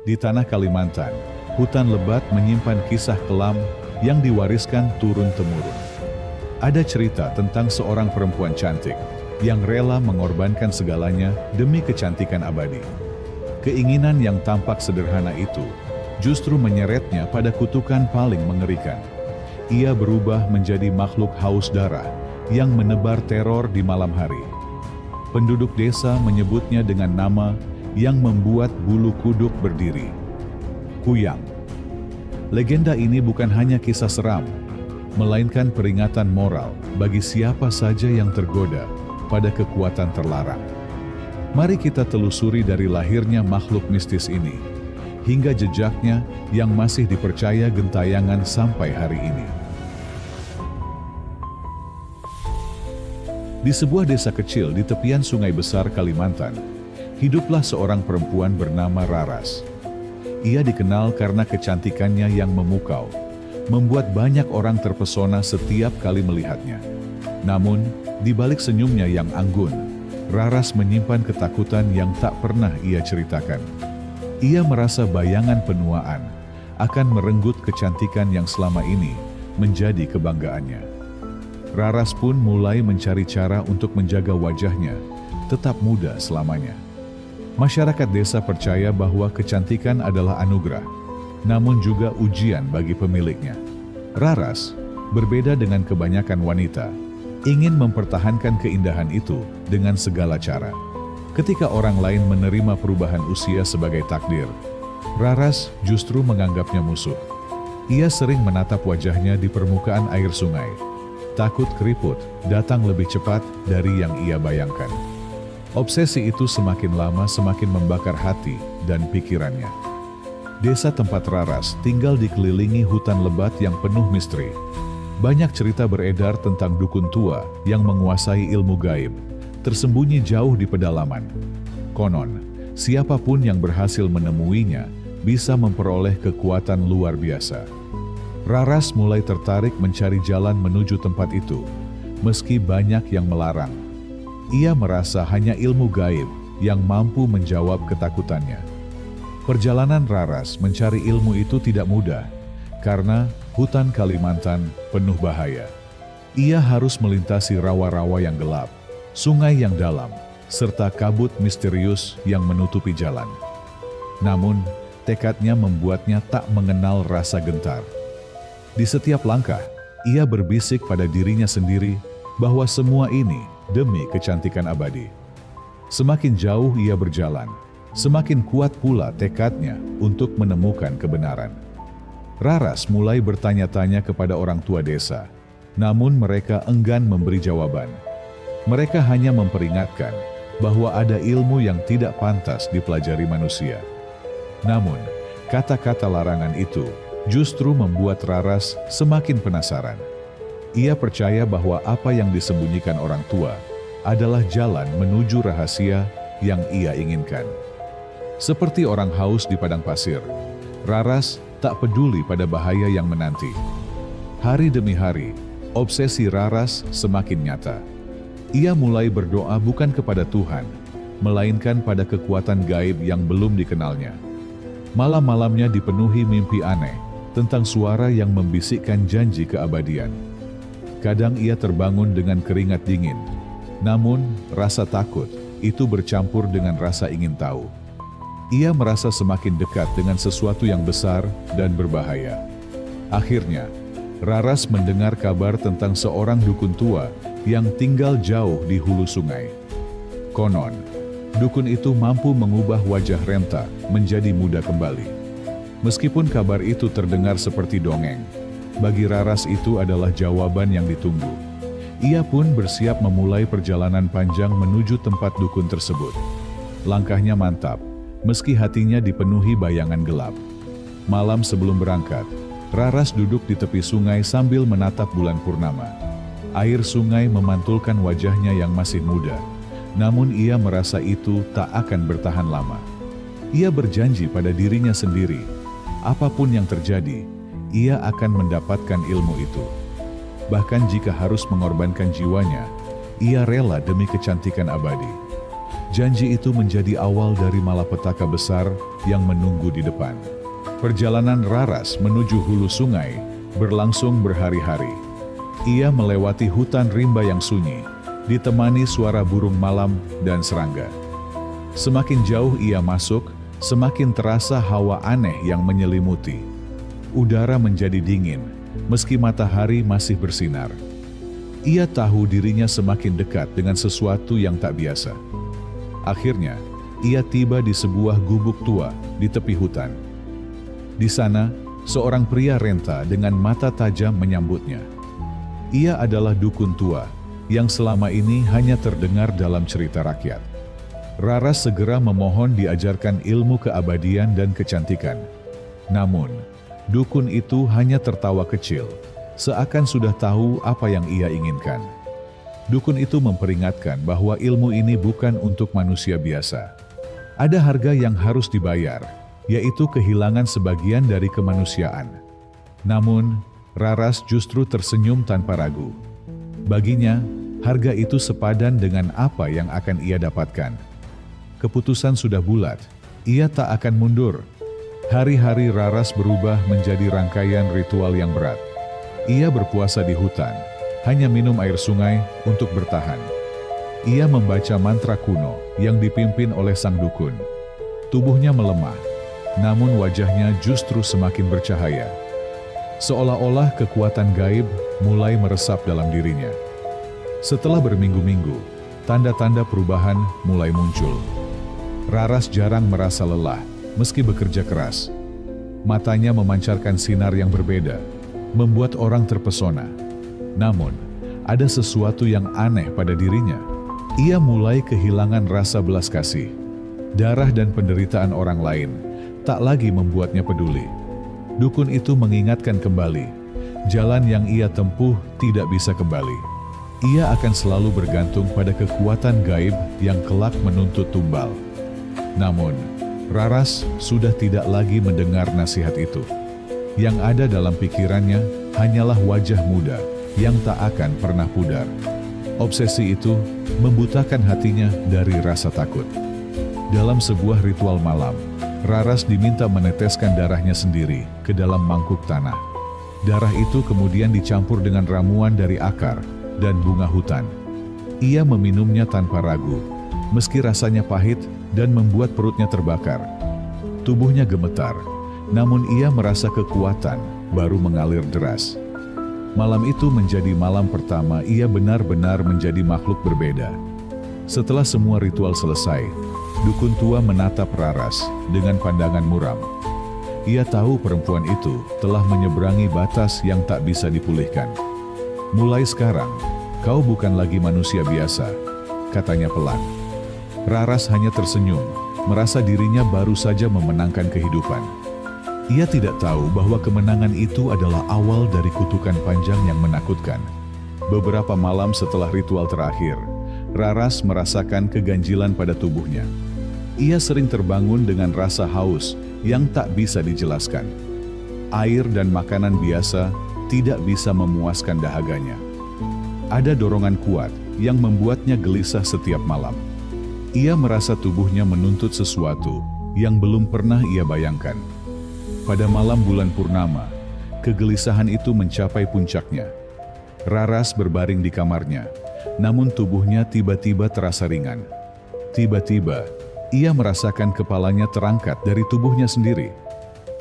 Di tanah Kalimantan, hutan lebat menyimpan kisah kelam yang diwariskan turun-temurun. Ada cerita tentang seorang perempuan cantik yang rela mengorbankan segalanya demi kecantikan abadi. Keinginan yang tampak sederhana itu justru menyeretnya pada kutukan paling mengerikan. Ia berubah menjadi makhluk haus darah yang menebar teror di malam hari. Penduduk desa menyebutnya dengan nama yang membuat bulu kuduk berdiri. Kuyang. Legenda ini bukan hanya kisah seram, melainkan peringatan moral bagi siapa saja yang tergoda pada kekuatan terlarang. Mari kita telusuri dari lahirnya makhluk mistis ini, hingga jejaknya yang masih dipercaya gentayangan sampai hari ini. Di sebuah desa kecil di tepian Sungai Besar, Kalimantan, hiduplah seorang perempuan bernama Raras. Ia dikenal karena kecantikannya yang memukau, membuat banyak orang terpesona setiap kali melihatnya. Namun, di balik senyumnya yang anggun, Raras menyimpan ketakutan yang tak pernah ia ceritakan. Ia merasa bayangan penuaan akan merenggut kecantikan yang selama ini menjadi kebanggaannya. Raras pun mulai mencari cara untuk menjaga wajahnya tetap muda selamanya. Masyarakat desa percaya bahwa kecantikan adalah anugerah, namun juga ujian bagi pemiliknya. Raras, berbeda dengan kebanyakan wanita, ingin mempertahankan keindahan itu dengan segala cara. Ketika orang lain menerima perubahan usia sebagai takdir, Raras justru menganggapnya musuh. Ia sering menatap wajahnya di permukaan air sungai, takut keriput datang lebih cepat dari yang ia bayangkan. Obsesi itu semakin lama semakin membakar hati dan pikirannya. Desa tempat Raras tinggal dikelilingi hutan lebat yang penuh misteri. Banyak cerita beredar tentang dukun tua yang menguasai ilmu gaib, tersembunyi jauh di pedalaman. Konon, siapapun yang berhasil menemuinya bisa memperoleh kekuatan luar biasa. Raras mulai tertarik mencari jalan menuju tempat itu, meski banyak yang melarang. Ia merasa hanya ilmu gaib yang mampu menjawab ketakutannya. Perjalanan Raras mencari ilmu itu tidak mudah, karena hutan Kalimantan penuh bahaya. Ia harus melintasi rawa-rawa yang gelap, sungai yang dalam, serta kabut misterius yang menutupi jalan. Namun, tekadnya membuatnya tak mengenal rasa gentar. Di setiap langkah, ia berbisik pada dirinya sendiri bahwa semua ini demi kecantikan abadi. Semakin jauh ia berjalan, semakin kuat pula tekadnya untuk menemukan kebenaran. Raras mulai bertanya-tanya kepada orang tua desa, namun mereka enggan memberi jawaban. Mereka hanya memperingatkan bahwa ada ilmu yang tidak pantas dipelajari manusia. Namun, kata-kata larangan itu justru membuat Raras semakin penasaran. Ia percaya bahwa apa yang disembunyikan orang tua adalah jalan menuju rahasia yang ia inginkan. Seperti orang haus di padang pasir, Raras tak peduli pada bahaya yang menanti. Hari demi hari, obsesi Raras semakin nyata. Ia mulai berdoa bukan kepada Tuhan, melainkan pada kekuatan gaib yang belum dikenalnya. Malam-malamnya dipenuhi mimpi aneh tentang suara yang membisikkan janji keabadian. Kadang ia terbangun dengan keringat dingin, namun rasa takut itu bercampur dengan rasa ingin tahu. Ia merasa semakin dekat dengan sesuatu yang besar dan berbahaya. Akhirnya, Raras mendengar kabar tentang seorang dukun tua yang tinggal jauh di hulu sungai. Konon, dukun itu mampu mengubah wajah Renta menjadi muda kembali. Meskipun kabar itu terdengar seperti dongeng, bagi Raras itu adalah jawaban yang ditunggu. Ia pun bersiap memulai perjalanan panjang menuju tempat dukun tersebut. Langkahnya mantap, meski hatinya dipenuhi bayangan gelap. Malam sebelum berangkat, Raras duduk di tepi sungai sambil menatap bulan purnama. Air sungai memantulkan wajahnya yang masih muda, namun ia merasa itu tak akan bertahan lama. Ia berjanji pada dirinya sendiri, apapun yang terjadi, ia akan mendapatkan ilmu itu. Bahkan jika harus mengorbankan jiwanya, ia rela demi kecantikan abadi. Janji itu menjadi awal dari malapetaka besar yang menunggu di depan. Perjalanan Raras menuju hulu sungai berlangsung berhari-hari. Ia melewati hutan rimba yang sunyi, ditemani suara burung malam dan serangga. Semakin jauh ia masuk, semakin terasa hawa aneh yang menyelimuti. Udara menjadi dingin, meski matahari masih bersinar. Ia tahu dirinya semakin dekat dengan sesuatu yang tak biasa. Akhirnya, ia tiba di sebuah gubuk tua di tepi hutan. Di sana, seorang pria renta dengan mata tajam menyambutnya. Ia adalah dukun tua yang selama ini hanya terdengar dalam cerita rakyat. Raras segera memohon diajarkan ilmu keabadian dan kecantikan. Namun, dukun itu hanya tertawa kecil, seakan sudah tahu apa yang ia inginkan. Dukun itu memperingatkan bahwa ilmu ini bukan untuk manusia biasa. Ada harga yang harus dibayar, yaitu kehilangan sebagian dari kemanusiaan. Namun, Raras justru tersenyum tanpa ragu. Baginya, harga itu sepadan dengan apa yang akan ia dapatkan. Keputusan sudah bulat, ia tak akan mundur. Hari-hari Raras berubah menjadi rangkaian ritual yang berat. Ia berpuasa di hutan, hanya minum air sungai untuk bertahan. Ia membaca mantra kuno yang dipimpin oleh sang dukun. Tubuhnya melemah, namun wajahnya justru semakin bercahaya. Seolah-olah kekuatan gaib mulai meresap dalam dirinya. Setelah berminggu-minggu, tanda-tanda perubahan mulai muncul. Raras jarang merasa lelah, meski bekerja keras. Matanya memancarkan sinar yang berbeda, membuat orang terpesona. Namun, ada sesuatu yang aneh pada dirinya. Ia mulai kehilangan rasa belas kasih. Darah dan penderitaan orang lain tak lagi membuatnya peduli. Dukun itu mengingatkan kembali, jalan yang ia tempuh tidak bisa kembali. Ia akan selalu bergantung pada kekuatan gaib yang kelak menuntut tumbal. Namun, Raras sudah tidak lagi mendengar nasihat itu. Yang ada dalam pikirannya hanyalah wajah muda yang tak akan pernah pudar. Obsesi itu membutakan hatinya dari rasa takut. Dalam sebuah ritual malam, Raras diminta meneteskan darahnya sendiri ke dalam mangkuk tanah. Darah itu kemudian dicampur dengan ramuan dari akar dan bunga hutan. Ia meminumnya tanpa ragu, meski rasanya pahit dan membuat perutnya terbakar. Tubuhnya gemetar, namun ia merasa kekuatan baru mengalir deras. Malam itu menjadi malam pertama ia benar-benar menjadi makhluk berbeda. Setelah semua ritual selesai, dukun tua menatap Raras dengan pandangan muram. Ia tahu perempuan itu telah menyeberangi batas yang tak bisa dipulihkan. "Mulai sekarang, kau bukan lagi manusia biasa," katanya pelan. Raras hanya tersenyum, merasa dirinya baru saja memenangkan kehidupan. Ia tidak tahu bahwa kemenangan itu adalah awal dari kutukan panjang yang menakutkan. Beberapa malam setelah ritual terakhir, Raras merasakan keganjilan pada tubuhnya. Ia sering terbangun dengan rasa haus yang tak bisa dijelaskan. Air dan makanan biasa tidak bisa memuaskan dahaganya. Ada dorongan kuat yang membuatnya gelisah setiap malam. Ia merasa tubuhnya menuntut sesuatu yang belum pernah ia bayangkan. Pada malam bulan purnama, kegelisahan itu mencapai puncaknya. Raras berbaring di kamarnya, namun tubuhnya tiba-tiba terasa ringan. Tiba-tiba, ia merasakan kepalanya terangkat dari tubuhnya sendiri.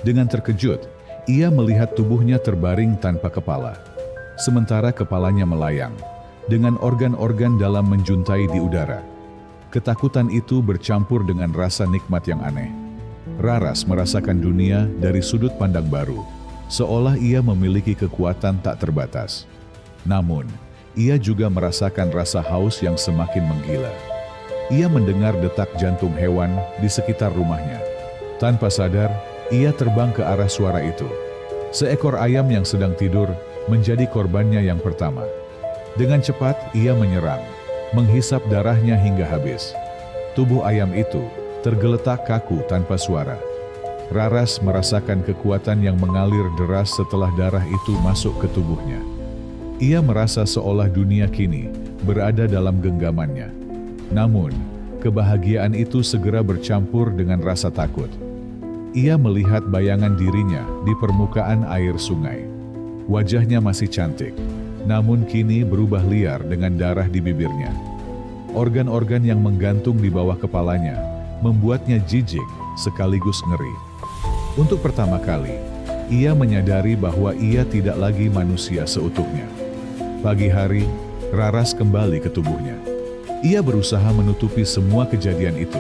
Dengan terkejut, ia melihat tubuhnya terbaring tanpa kepala. Sementara kepalanya melayang, dengan organ-organ dalam menjuntai di udara. Ketakutan itu bercampur dengan rasa nikmat yang aneh. Raras merasakan dunia dari sudut pandang baru, seolah ia memiliki kekuatan tak terbatas. Namun, ia juga merasakan rasa haus yang semakin menggila. Ia mendengar detak jantung hewan di sekitar rumahnya. Tanpa sadar, ia terbang ke arah suara itu. Seekor ayam yang sedang tidur menjadi korbannya yang pertama. Dengan cepat, ia menyerang, menghisap darahnya hingga habis. Tubuh ayam itu tergeletak kaku tanpa suara. Raras merasakan kekuatan yang mengalir deras setelah darah itu masuk ke tubuhnya. Ia merasa seolah dunia kini berada dalam genggamannya. Namun, kebahagiaan itu segera bercampur dengan rasa takut. Ia melihat bayangan dirinya di permukaan air sungai. Wajahnya masih cantik, namun kini berubah liar dengan darah di bibirnya. Organ-organ yang menggantung di bawah kepalanya membuatnya jijik sekaligus ngeri. Untuk pertama kali, ia menyadari bahwa ia tidak lagi manusia seutuhnya. Pagi hari, Raras kembali ke tubuhnya. Ia berusaha menutupi semua kejadian itu,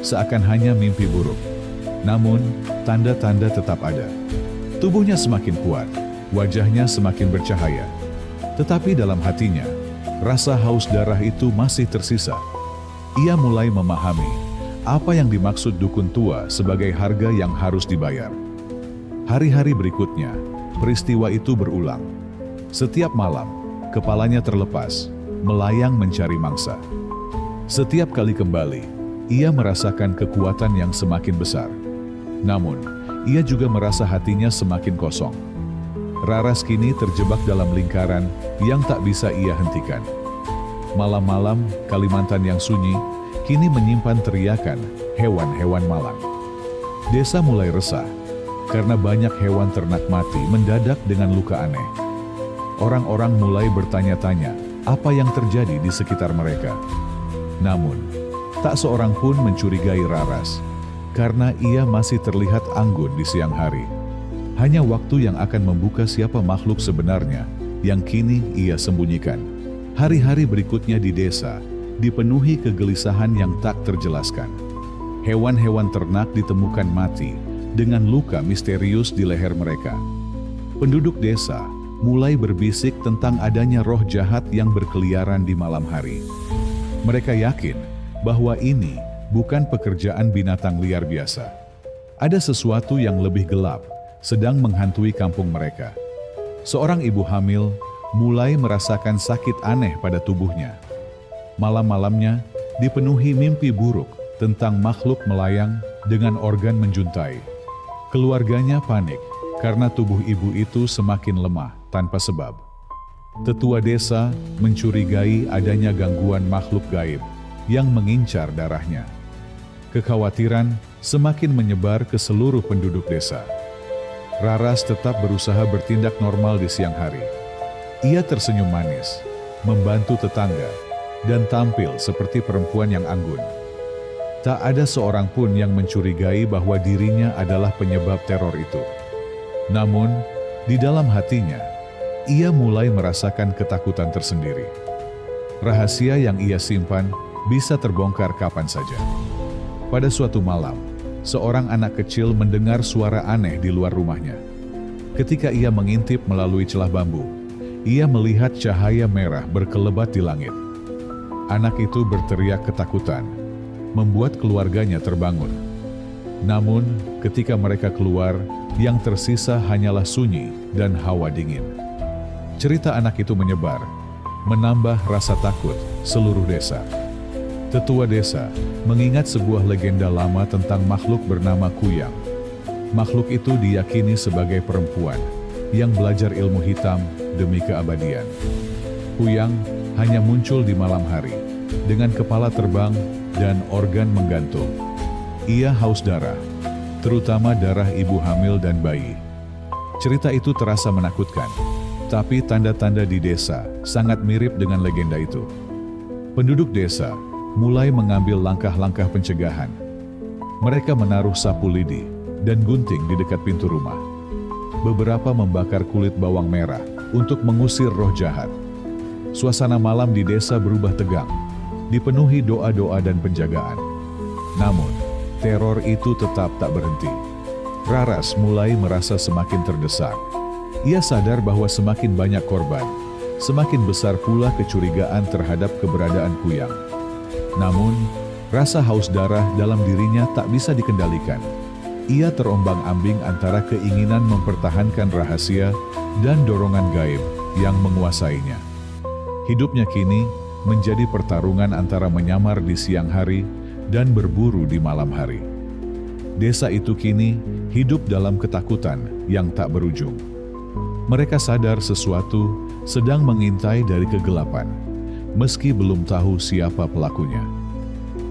seakan hanya mimpi buruk. Namun, tanda-tanda tetap ada. Tubuhnya semakin kuat, wajahnya semakin bercahaya. Tetapi dalam hatinya, rasa haus darah itu masih tersisa. Ia mulai memahami apa yang dimaksud dukun tua sebagai harga yang harus dibayar. Hari-hari berikutnya, peristiwa itu berulang. Setiap malam, kepalanya terlepas, melayang mencari mangsa. Setiap kali kembali, ia merasakan kekuatan yang semakin besar. Namun, ia juga merasa hatinya semakin kosong. Raras kini terjebak dalam lingkaran yang tak bisa ia hentikan. Malam-malam, Kalimantan yang sunyi, kini menyimpan teriakan hewan-hewan malang. Desa mulai resah, karena banyak hewan ternak mati mendadak dengan luka aneh. Orang-orang mulai bertanya-tanya apa yang terjadi di sekitar mereka. Namun, tak seorang pun mencurigai Raras, karena ia masih terlihat anggun di siang hari. Hanya waktu yang akan membuka siapa makhluk sebenarnya yang kini ia sembunyikan. Hari-hari berikutnya di desa dipenuhi kegelisahan yang tak terjelaskan. Hewan-hewan ternak ditemukan mati dengan luka misterius di leher mereka. Penduduk desa mulai berbisik tentang adanya roh jahat yang berkeliaran di malam hari. Mereka yakin bahwa ini bukan pekerjaan binatang liar biasa. Ada sesuatu yang lebih gelap sedang menghantui kampung mereka. Seorang ibu hamil mulai merasakan sakit aneh pada tubuhnya. Malam-malamnya dipenuhi mimpi buruk tentang makhluk melayang dengan organ menjuntai. Keluarganya panik karena tubuh ibu itu semakin lemah tanpa sebab. Tetua desa mencurigai adanya gangguan makhluk gaib yang mengincar darahnya. Kekhawatiran semakin menyebar ke seluruh penduduk desa. Raras tetap berusaha bertindak normal di siang hari. Ia tersenyum manis, membantu tetangga, dan tampil seperti perempuan yang anggun. Tak ada seorang pun yang mencurigai bahwa dirinya adalah penyebab teror itu. Namun, di dalam hatinya, ia mulai merasakan ketakutan tersendiri. Rahasia yang ia simpan bisa terbongkar kapan saja. Pada suatu malam, seorang anak kecil mendengar suara aneh di luar rumahnya. Ketika ia mengintip melalui celah bambu, ia melihat cahaya merah berkelebat di langit. Anak itu berteriak ketakutan, membuat keluarganya terbangun. Namun, ketika mereka keluar, yang tersisa hanyalah sunyi dan hawa dingin. Cerita anak itu menyebar, menambah rasa takut seluruh desa. Tetua desa mengingat sebuah legenda lama tentang makhluk bernama Kuyang. Makhluk itu diyakini sebagai perempuan yang belajar ilmu hitam demi keabadian. Kuyang hanya muncul di malam hari, dengan kepala terbang dan organ menggantung. Ia haus darah, terutama darah ibu hamil dan bayi. Cerita itu terasa menakutkan, tapi tanda-tanda di desa sangat mirip dengan legenda itu. Penduduk desa mulai mengambil langkah-langkah pencegahan. Mereka menaruh sapu lidi dan gunting di dekat pintu rumah. Beberapa membakar kulit bawang merah untuk mengusir roh jahat. Suasana malam di desa berubah tegang, dipenuhi doa-doa dan penjagaan. Namun, teror itu tetap tak berhenti. Raras mulai merasa semakin terdesak. Ia sadar bahwa semakin banyak korban, semakin besar pula kecurigaan terhadap keberadaan Kuyang. Namun, rasa haus darah dalam dirinya tak bisa dikendalikan. Ia terombang-ambing antara keinginan mempertahankan rahasia dan dorongan gaib yang menguasainya. Hidupnya kini menjadi pertarungan antara menyamar di siang hari dan berburu di malam hari. Desa itu kini hidup dalam ketakutan yang tak berujung. Mereka sadar sesuatu sedang mengintai dari kegelapan, meski belum tahu siapa pelakunya.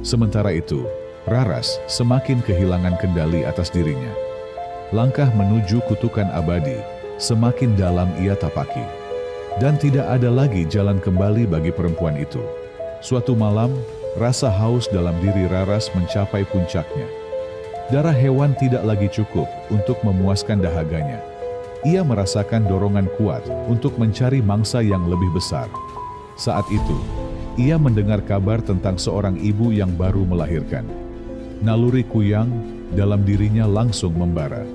Sementara itu, Raras semakin kehilangan kendali atas dirinya. Langkah menuju kutukan abadi semakin dalam ia tapaki. Dan tidak ada lagi jalan kembali bagi perempuan itu. Suatu malam, rasa haus dalam diri Raras mencapai puncaknya. Darah hewan tidak lagi cukup untuk memuaskan dahaganya. Ia merasakan dorongan kuat untuk mencari mangsa yang lebih besar. Saat itu, ia mendengar kabar tentang seorang ibu yang baru melahirkan. Naluri kuyang dalam dirinya langsung membara.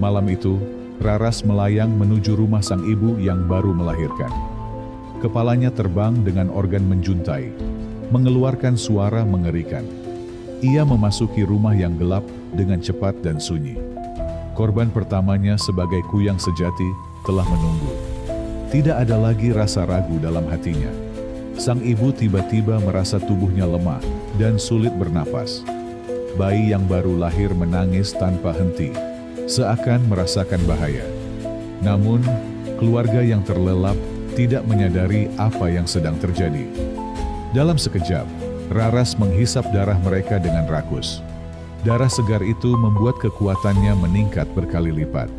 Malam itu, Raras melayang menuju rumah sang ibu yang baru melahirkan. Kepalanya terbang dengan organ menjuntai, mengeluarkan suara mengerikan. Ia memasuki rumah yang gelap dengan cepat dan sunyi. Korban pertamanya sebagai kuyang sejati telah menunggu. Tidak ada lagi rasa ragu dalam hatinya. Sang ibu tiba-tiba merasa tubuhnya lemah dan sulit bernapas. Bayi yang baru lahir menangis tanpa henti, seakan merasakan bahaya. Namun, keluarga yang terlelap tidak menyadari apa yang sedang terjadi. Dalam sekejap, Raras menghisap darah mereka dengan rakus. Darah segar itu membuat kekuatannya meningkat berkali lipat.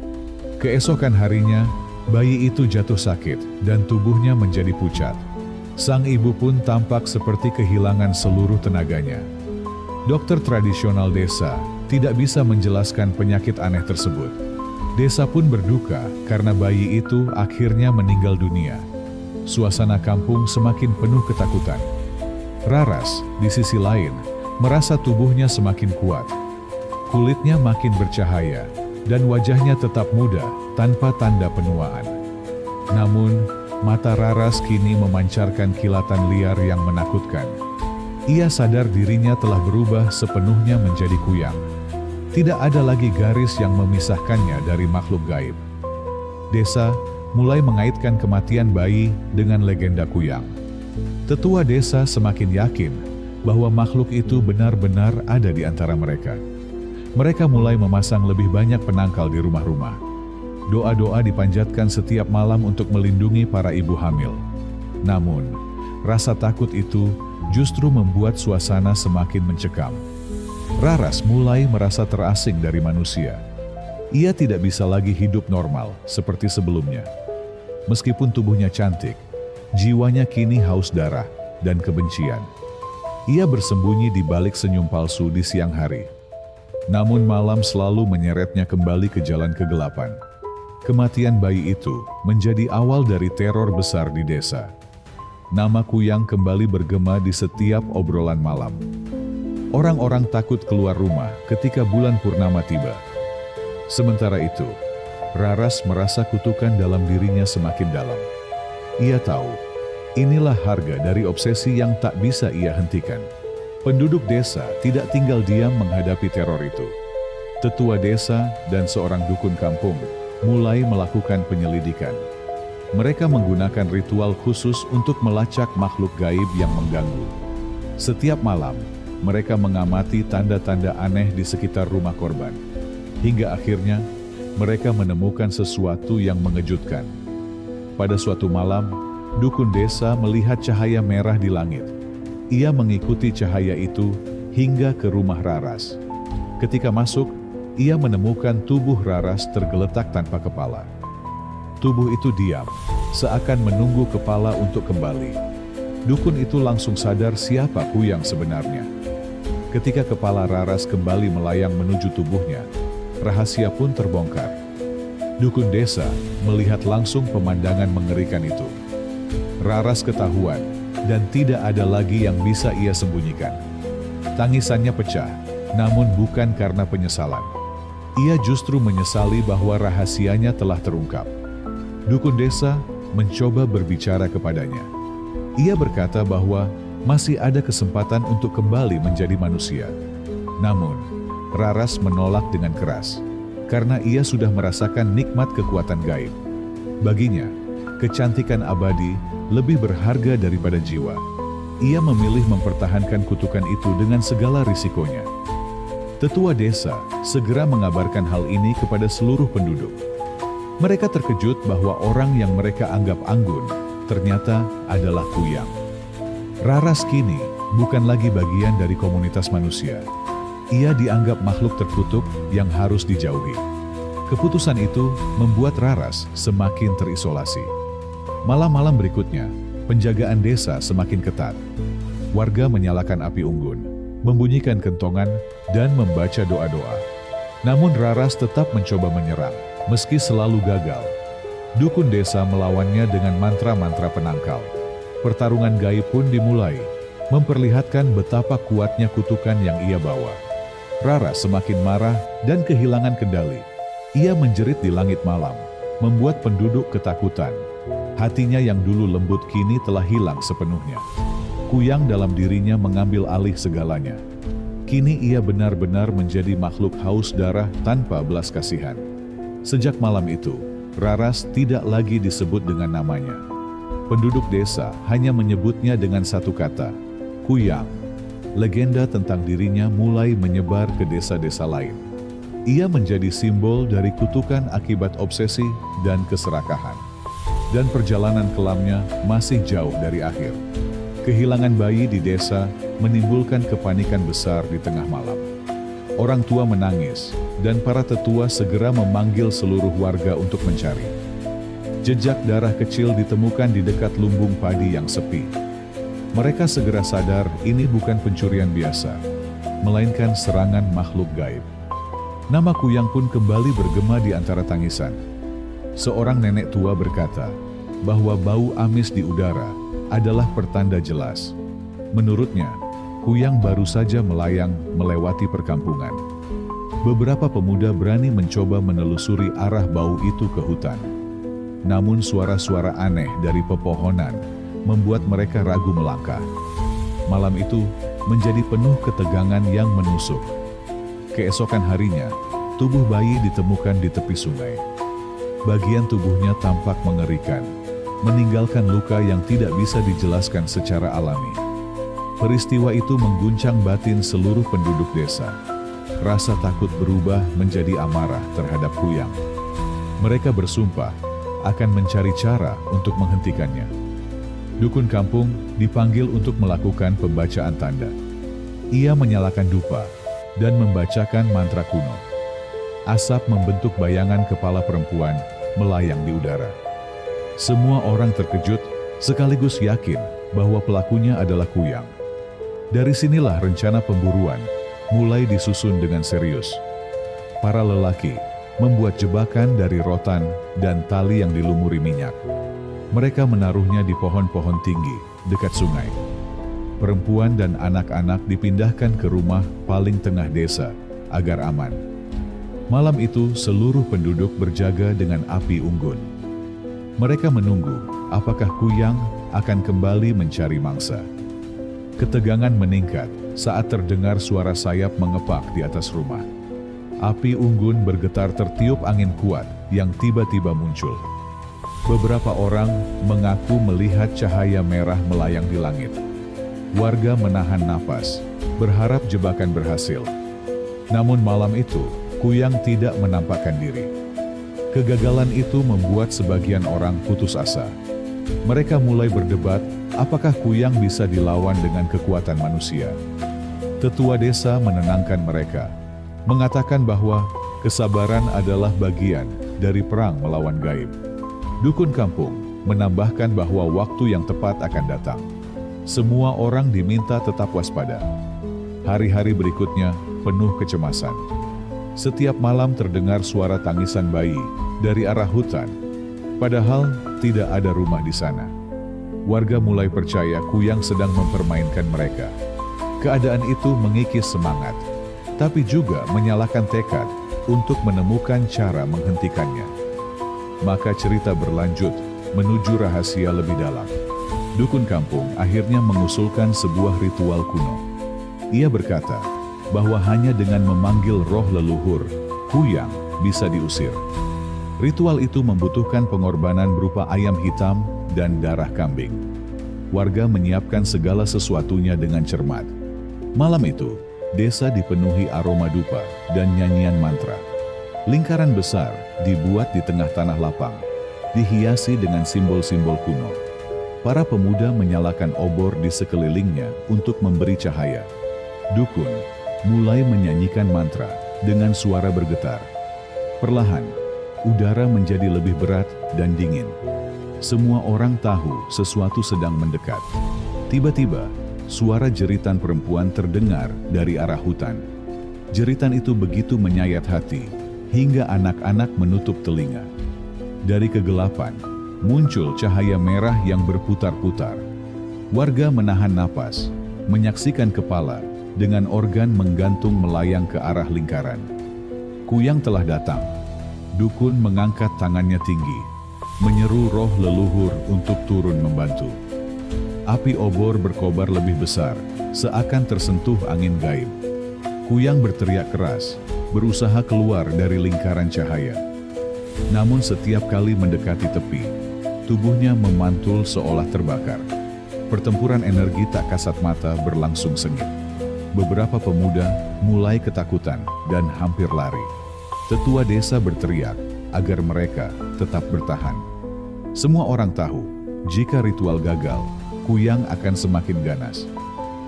Keesokan harinya, bayi itu jatuh sakit dan tubuhnya menjadi pucat. Sang ibu pun tampak seperti kehilangan seluruh tenaganya. Dokter tradisional desa tidak bisa menjelaskan penyakit aneh tersebut. Desa pun berduka karena bayi itu akhirnya meninggal dunia. Suasana kampung semakin penuh ketakutan. Raras, di sisi lain, merasa tubuhnya semakin kuat. Kulitnya makin bercahaya, dan wajahnya tetap muda tanpa tanda penuaan. Namun, mata Raras kini memancarkan kilatan liar yang menakutkan. Ia sadar dirinya telah berubah sepenuhnya menjadi kuyang. Tidak ada lagi garis yang memisahkannya dari makhluk gaib. Desa mulai mengaitkan kematian bayi dengan legenda kuyang. Tetua desa semakin yakin bahwa makhluk itu benar-benar ada di antara mereka. Mereka mulai memasang lebih banyak penangkal di rumah-rumah. Doa-doa dipanjatkan setiap malam untuk melindungi para ibu hamil. Namun, rasa takut itu justru membuat suasana semakin mencekam. Raras mulai merasa terasing dari manusia. Ia tidak bisa lagi hidup normal seperti sebelumnya. Meskipun tubuhnya cantik, jiwanya kini haus darah dan kebencian. Ia bersembunyi di balik senyum palsu di siang hari. Namun malam selalu menyeretnya kembali ke jalan kegelapan. Kematian bayi itu menjadi awal dari teror besar di desa. Nama kuyang kembali bergema di setiap obrolan malam. Orang-orang takut keluar rumah ketika bulan purnama tiba. Sementara itu, Raras merasa kutukan dalam dirinya semakin dalam. Ia tahu, inilah harga dari obsesi yang tak bisa ia hentikan. Penduduk desa tidak tinggal diam menghadapi teror itu. Tetua desa dan seorang dukun kampung mulai melakukan penyelidikan. Mereka menggunakan ritual khusus untuk melacak makhluk gaib yang mengganggu. Setiap malam, mereka mengamati tanda-tanda aneh di sekitar rumah korban. Hingga akhirnya, mereka menemukan sesuatu yang mengejutkan. Pada suatu malam, dukun desa melihat cahaya merah di langit. Ia mengikuti cahaya itu hingga ke rumah Raras. Ketika masuk, ia menemukan tubuh Raras tergeletak tanpa kepala. Tubuh itu diam, seakan menunggu kepala untuk kembali. Dukun itu langsung sadar siapa kuyang sebenarnya. Ketika kepala Raras kembali melayang menuju tubuhnya, rahasia pun terbongkar. Dukun desa melihat langsung pemandangan mengerikan itu. Raras ketahuan, dan tidak ada lagi yang bisa ia sembunyikan. Tangisannya pecah, namun bukan karena penyesalan. Ia justru menyesali bahwa rahasianya telah terungkap. Dukun desa mencoba berbicara kepadanya. Ia berkata bahwa masih ada kesempatan untuk kembali menjadi manusia. Namun, Raras menolak dengan keras, karena ia sudah merasakan nikmat kekuatan gaib. Baginya, kecantikan abadi lebih berharga daripada jiwa. Ia memilih mempertahankan kutukan itu dengan segala risikonya. Tetua desa segera mengabarkan hal ini kepada seluruh penduduk. Mereka terkejut bahwa orang yang mereka anggap anggun ternyata adalah kuyang. Raras kini bukan lagi bagian dari komunitas manusia. Ia dianggap makhluk terkutuk yang harus dijauhi. Keputusan itu membuat Raras semakin terisolasi. Malam-malam berikutnya, penjagaan desa semakin ketat. Warga menyalakan api unggun, membunyikan kentongan, dan membaca doa-doa. Namun Raras tetap mencoba menyerang, meski selalu gagal. Dukun desa melawannya dengan mantra-mantra penangkal. Pertarungan gaib pun dimulai, memperlihatkan betapa kuatnya kutukan yang ia bawa. Raras semakin marah dan kehilangan kendali. Ia menjerit di langit malam, membuat penduduk ketakutan. Hatinya yang dulu lembut kini telah hilang sepenuhnya. Kuyang dalam dirinya mengambil alih segalanya. Kini ia benar-benar menjadi makhluk haus darah tanpa belas kasihan. Sejak malam itu, Raras tidak lagi disebut dengan namanya. Penduduk desa hanya menyebutnya dengan satu kata, Kuyang. Legenda tentang dirinya mulai menyebar ke desa-desa lain. Ia menjadi simbol dari kutukan akibat obsesi dan keserakahan. Dan perjalanan kelamnya masih jauh dari akhir. Kehilangan bayi di desa menimbulkan kepanikan besar di tengah malam. Orang tua menangis, dan para tetua segera memanggil seluruh warga untuk mencari. Jejak darah kecil ditemukan di dekat lumbung padi yang sepi. Mereka segera sadar ini bukan pencurian biasa, melainkan serangan makhluk gaib. Nama Kuyang pun kembali bergema di antara tangisan. Seorang nenek tua berkata bahwa bau amis di udara adalah pertanda jelas. Menurutnya, Kuyang baru saja melayang melewati perkampungan. Beberapa pemuda berani mencoba menelusuri arah bau itu ke hutan. Namun suara-suara aneh dari pepohonan membuat mereka ragu melangkah. Malam itu menjadi penuh ketegangan yang menusuk. Keesokan harinya, tubuh bayi ditemukan di tepi sungai. Bagian tubuhnya tampak mengerikan, meninggalkan luka yang tidak bisa dijelaskan secara alami. Peristiwa itu mengguncang batin seluruh penduduk desa. Rasa takut berubah menjadi amarah terhadap Kuyang. Mereka bersumpah akan mencari cara untuk menghentikannya. Dukun kampung dipanggil untuk melakukan pembacaan tanda. Ia menyalakan dupa dan membacakan mantra kuno. Asap membentuk bayangan kepala perempuan melayang di udara. Semua orang terkejut sekaligus yakin bahwa pelakunya adalah Kuyang. Dari sinilah rencana pemburuan mulai disusun dengan serius. Para lelaki membuat jebakan dari rotan dan tali yang dilumuri minyak. Mereka menaruhnya di pohon-pohon tinggi dekat sungai. Perempuan dan anak-anak dipindahkan ke rumah paling tengah desa agar aman. Malam itu seluruh penduduk berjaga dengan api unggun. Mereka menunggu apakah Kuyang akan kembali mencari mangsa. Ketegangan meningkat saat terdengar suara sayap mengepak di atas rumah. Api unggun bergetar tertiup angin kuat yang tiba-tiba muncul. Beberapa orang mengaku melihat cahaya merah melayang di langit. Warga menahan napas, berharap jebakan berhasil. Namun malam itu, Kuyang tidak menampakkan diri. Kegagalan itu membuat sebagian orang putus asa. Mereka mulai berdebat apakah Kuyang bisa dilawan dengan kekuatan manusia. Tetua desa menenangkan mereka, mengatakan bahwa kesabaran adalah bagian dari perang melawan gaib. Dukun kampung menambahkan bahwa waktu yang tepat akan datang. Semua orang diminta tetap waspada. Hari-hari berikutnya penuh kecemasan. Setiap malam terdengar suara tangisan bayi dari arah hutan, padahal tidak ada rumah di sana. Warga mulai percaya Kuyang sedang mempermainkan mereka. Keadaan itu mengikis semangat, tapi juga menyalakan tekad untuk menemukan cara menghentikannya. Maka cerita berlanjut menuju rahasia lebih dalam. Dukun kampung akhirnya mengusulkan sebuah ritual kuno. Ia berkata bahwa hanya dengan memanggil roh leluhur, Kuyang bisa diusir. Ritual itu membutuhkan pengorbanan berupa ayam hitam dan darah kambing. Warga menyiapkan segala sesuatunya dengan cermat. Malam itu, desa dipenuhi aroma dupa dan nyanyian mantra. Lingkaran besar dibuat di tengah tanah lapang, dihiasi dengan simbol-simbol kuno. Para pemuda menyalakan obor di sekelilingnya untuk memberi cahaya. Dukun mulai menyanyikan mantra dengan suara bergetar. Perlahan, udara menjadi lebih berat dan dingin. Semua orang tahu sesuatu sedang mendekat. Tiba-tiba, suara jeritan perempuan terdengar dari arah hutan. Jeritan itu begitu menyayat hati, hingga anak-anak menutup telinga. Dari kegelapan, muncul cahaya merah yang berputar-putar. Warga menahan napas, menyaksikan kepala dengan organ menggantung melayang ke arah lingkaran. Kuyang telah datang. Dukun mengangkat tangannya tinggi, menyeru roh leluhur untuk turun membantu. Api obor berkobar lebih besar, seakan tersentuh angin gaib. Kuyang berteriak keras, berusaha keluar dari lingkaran cahaya. Namun setiap kali mendekati tepi, tubuhnya memantul seolah terbakar. Pertempuran energi tak kasat mata berlangsung sengit. Beberapa pemuda mulai ketakutan dan hampir lari. Tetua desa berteriak agar mereka tetap bertahan. Semua orang tahu, jika ritual gagal, Kuyang akan semakin ganas.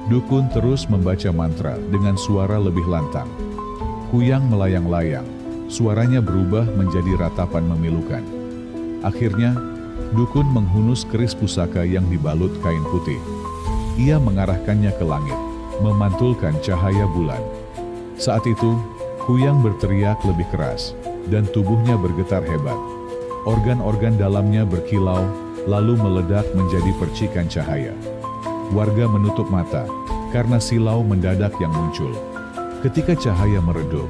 Dukun terus membaca mantra dengan suara lebih lantang. Kuyang melayang-layang, suaranya berubah menjadi ratapan memilukan. Akhirnya, dukun menghunus keris pusaka yang dibalut kain putih. Ia mengarahkannya ke langit, memantulkan cahaya bulan. Saat itu, Kuyang berteriak lebih keras, dan tubuhnya bergetar hebat. Organ-organ dalamnya berkilau, lalu meledak menjadi percikan cahaya. Warga menutup mata, karena silau mendadak yang muncul. Ketika cahaya meredup,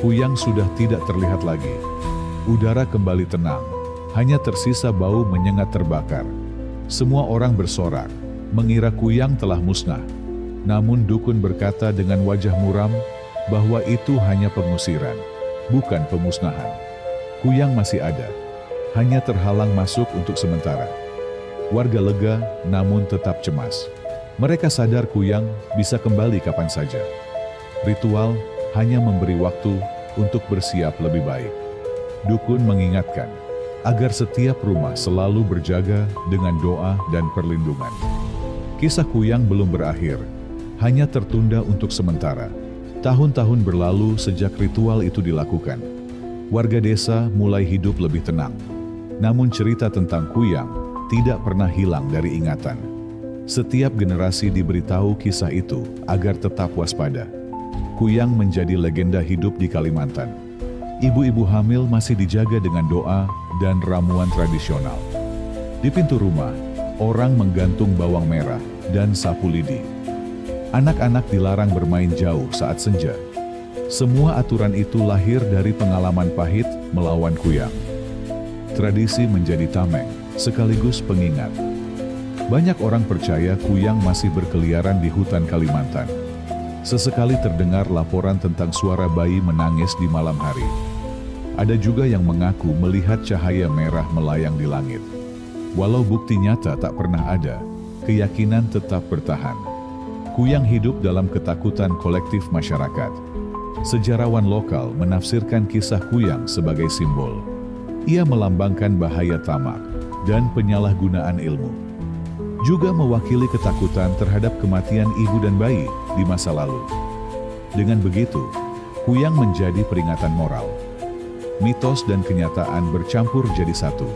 Kuyang sudah tidak terlihat lagi. Udara kembali tenang, hanya tersisa bau menyengat terbakar. Semua orang bersorak, mengira Kuyang telah musnah. Namun dukun berkata dengan wajah muram, bahwa itu hanya pengusiran, bukan pemusnahan. Kuyang masih ada, hanya terhalang masuk untuk sementara. Warga lega, namun tetap cemas. Mereka sadar Kuyang bisa kembali kapan saja. Ritual hanya memberi waktu untuk bersiap lebih baik. Dukun mengingatkan, agar setiap rumah selalu berjaga dengan doa dan perlindungan. Kisah Kuyang belum berakhir, hanya tertunda untuk sementara. Tahun-tahun berlalu sejak ritual itu dilakukan. Warga desa mulai hidup lebih tenang. Namun cerita tentang Kuyang tidak pernah hilang dari ingatan. Setiap generasi diberitahu kisah itu agar tetap waspada. Kuyang menjadi legenda hidup di Kalimantan. Ibu-ibu hamil masih dijaga dengan doa dan ramuan tradisional. Di pintu rumah, orang menggantung bawang merah dan sapu lidi. Anak-anak dilarang bermain jauh saat senja. Semua aturan itu lahir dari pengalaman pahit melawan Kuyang. Tradisi menjadi tameng, sekaligus pengingat. Banyak orang percaya Kuyang masih berkeliaran di hutan Kalimantan. Sesekali terdengar laporan tentang suara bayi menangis di malam hari. Ada juga yang mengaku melihat cahaya merah melayang di langit. Walau bukti nyata tak pernah ada, keyakinan tetap bertahan. Kuyang hidup dalam ketakutan kolektif masyarakat. Sejarawan lokal menafsirkan kisah Kuyang sebagai simbol. Ia melambangkan bahaya tamak dan penyalahgunaan ilmu. Juga mewakili ketakutan terhadap kematian ibu dan bayi di masa lalu. Dengan begitu, Kuyang menjadi peringatan moral. Mitos dan kenyataan bercampur jadi satu.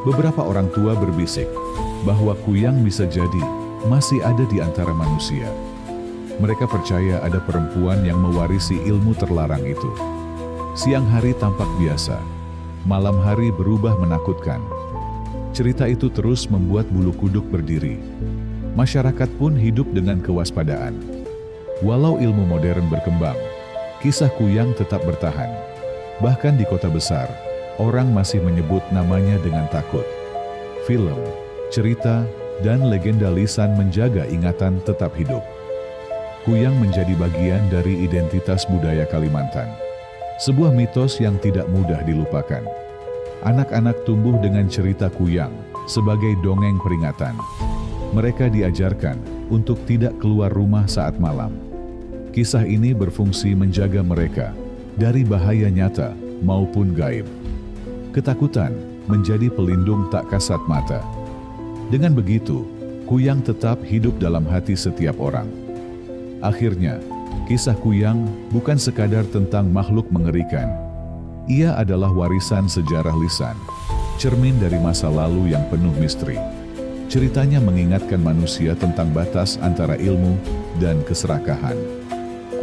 Beberapa orang tua berbisik bahwa Kuyang bisa jadi masih ada di antara manusia. Mereka percaya ada perempuan yang mewarisi ilmu terlarang itu. Siang hari tampak biasa, malam hari berubah menakutkan. Cerita itu terus membuat bulu kuduk berdiri. Masyarakat pun hidup dengan kewaspadaan. Walau ilmu modern berkembang, kisah Kuyang tetap bertahan. Bahkan di kota besar, orang masih menyebut namanya dengan takut. Film, cerita, dan legenda lisan menjaga ingatan tetap hidup. Kuyang menjadi bagian dari identitas budaya Kalimantan. Sebuah mitos yang tidak mudah dilupakan. Anak-anak tumbuh dengan cerita Kuyang sebagai dongeng peringatan. Mereka diajarkan untuk tidak keluar rumah saat malam. Kisah ini berfungsi menjaga mereka dari bahaya nyata maupun gaib. Ketakutan menjadi pelindung tak kasat mata. Dengan begitu, Kuyang tetap hidup dalam hati setiap orang. Akhirnya, kisah Kuyang bukan sekadar tentang makhluk mengerikan. Ia adalah warisan sejarah lisan, cermin dari masa lalu yang penuh misteri. Ceritanya mengingatkan manusia tentang batas antara ilmu dan keserakahan.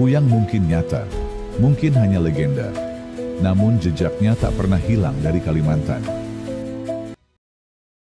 Kuyang mungkin nyata, mungkin hanya legenda, namun jejaknya tak pernah hilang dari Kalimantan.